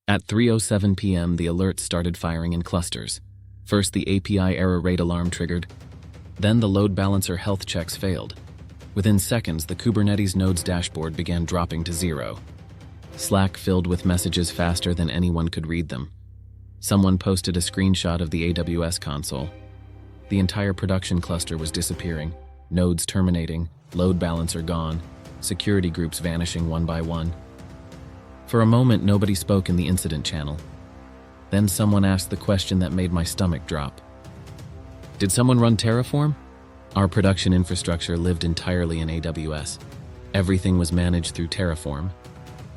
At 3:07 p.m., the alerts started firing in clusters. First, the API error rate alarm triggered. Then the load balancer health checks failed. Within seconds, the Kubernetes node's dashboard began dropping to 0. Slack filled with messages faster than anyone could read them. Someone posted a screenshot of the AWS console. The entire production cluster was disappearing, nodes terminating, load balancer gone, security groups vanishing one by one. For a moment, nobody spoke in the incident channel. Then someone asked the question that made my stomach drop. Did someone run Terraform? Our production infrastructure lived entirely in AWS. Everything was managed through Terraform.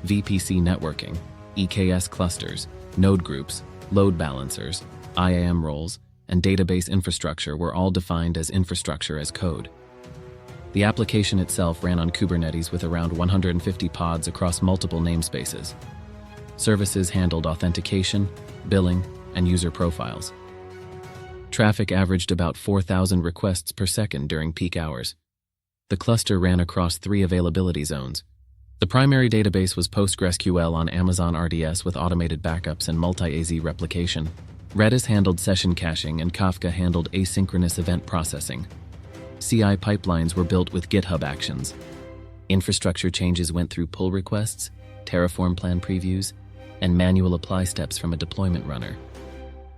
VPC networking, EKS clusters, node groups, load balancers, IAM roles, and database infrastructure were all defined as infrastructure as code. The application itself ran on Kubernetes with around 150 pods across multiple namespaces. Services handled authentication, billing, and user profiles. Traffic averaged about 4,000 requests per second during peak hours. The cluster ran across 3 availability zones. The primary database was PostgreSQL on Amazon RDS with automated backups and multi-AZ replication. Redis handled session caching and Kafka handled asynchronous event processing. CI pipelines were built with GitHub Actions. Infrastructure changes went through pull requests, Terraform plan previews, and manual apply steps from a deployment runner.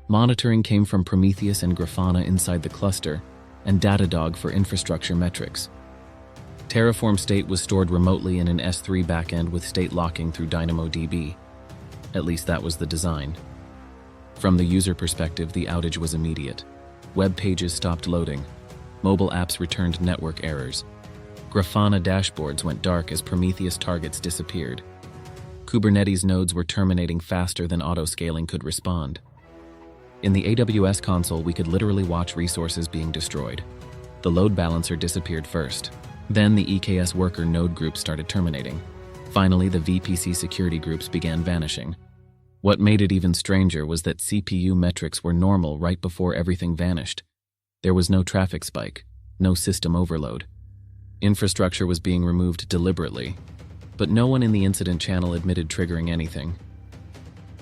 Monitoring came from Prometheus and Grafana inside the cluster, and Datadog for infrastructure metrics. Terraform state was stored remotely in an S3 backend with state locking through DynamoDB. At least that was the design. From the user perspective, the outage was immediate. Web pages stopped loading. Mobile apps returned network errors. Grafana dashboards went dark as Prometheus targets disappeared. Kubernetes nodes were terminating faster than autoscaling could respond. In the AWS console, we could literally watch resources being destroyed. The load balancer disappeared first. Then the EKS worker node group started terminating. Finally, the VPC security groups began vanishing. What made it even stranger was that CPU metrics were normal right before everything vanished. There was no traffic spike, no system overload. Infrastructure was being removed deliberately, but no one in the incident channel admitted triggering anything.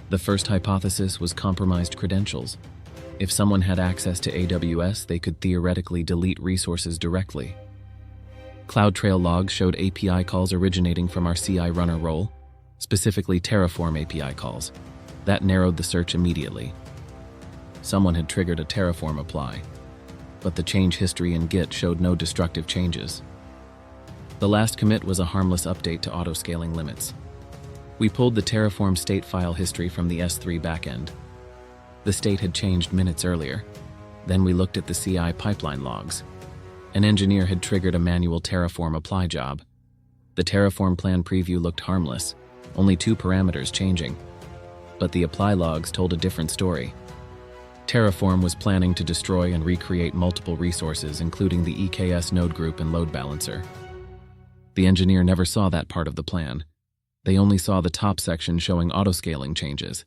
The first hypothesis was compromised credentials. If someone had access to AWS, they could theoretically delete resources directly. CloudTrail logs showed API calls originating from our CI runner role, specifically Terraform API calls. That narrowed the search immediately. Someone had triggered a Terraform apply, but the change history in Git showed no destructive changes. The last commit was a harmless update to autoscaling limits. We pulled the Terraform state file history from the S3 backend. The state had changed minutes earlier. Then we looked at the CI pipeline logs. An engineer had triggered a manual Terraform apply job. The Terraform plan preview looked harmless, only 2 parameters changing. But the apply logs told a different story. Terraform was planning to destroy and recreate multiple resources, including the EKS node group and load balancer. The engineer never saw that part of the plan. They only saw the top section showing autoscaling changes.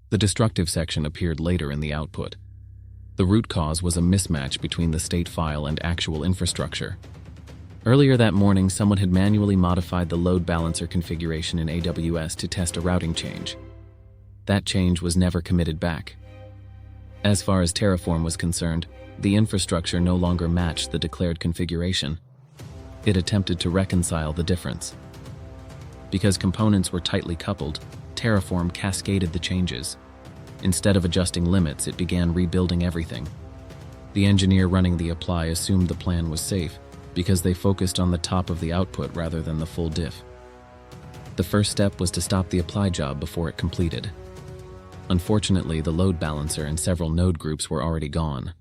The destructive section appeared later in the output. The root cause was a mismatch between the state file and actual infrastructure. Earlier that morning, someone had manually modified the load balancer configuration in AWS to test a routing change. That change was never committed back. As far as Terraform was concerned, the infrastructure no longer matched the declared configuration. It attempted to reconcile the difference. Because components were tightly coupled, Terraform cascaded the changes. Instead of adjusting limits, it began rebuilding everything. The engineer running the apply assumed the plan was safe because they focused on the top of the output rather than the full diff. The first step was to stop the apply job before it completed. Unfortunately, the load balancer and several node groups were already gone.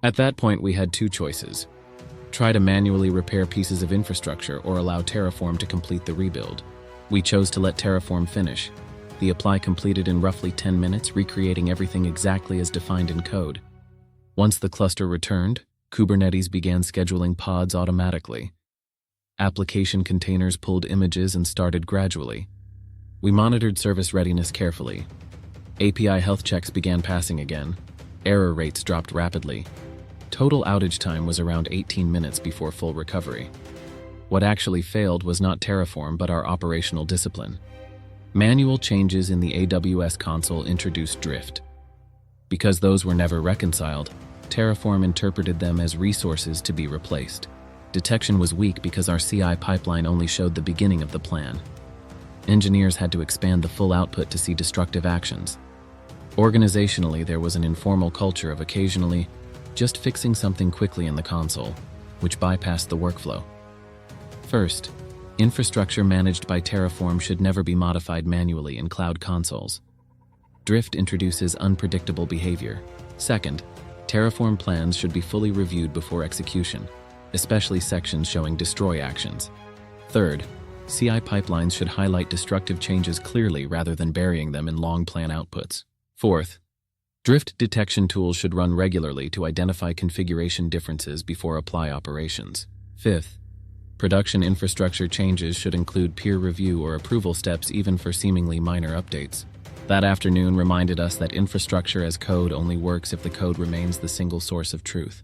At that point, we had 2 choices. Try to manually repair pieces of infrastructure or allow Terraform to complete the rebuild. We chose to let Terraform finish. The apply completed in roughly 10 minutes, recreating everything exactly as defined in code. Once the cluster returned, Kubernetes began scheduling pods automatically. Application containers pulled images and started gradually. We monitored service readiness carefully. API health checks began passing again. Error rates dropped rapidly. Total outage time was around 18 minutes before full recovery. What actually failed was not Terraform but our operational discipline. Manual changes in the AWS console introduced drift. Because those were never reconciled, Terraform interpreted them as resources to be replaced. Detection was weak because our CI pipeline only showed the beginning of the plan. Engineers had to expand the full output to see destructive actions. Organizationally, there was an informal culture of occasionally just fixing something quickly in the console, which bypassed the workflow. First, infrastructure managed by Terraform should never be modified manually in cloud consoles. Drift introduces unpredictable behavior. Second, Terraform plans should be fully reviewed before execution, especially sections showing destroy actions. Third, CI pipelines should highlight destructive changes clearly rather than burying them in long plan outputs. Fourth, drift detection tools should run regularly to identify configuration differences before apply operations. Fifth, production infrastructure changes should include peer review or approval steps even for seemingly minor updates. That afternoon reminded us that infrastructure as code only works if the code remains the single source of truth.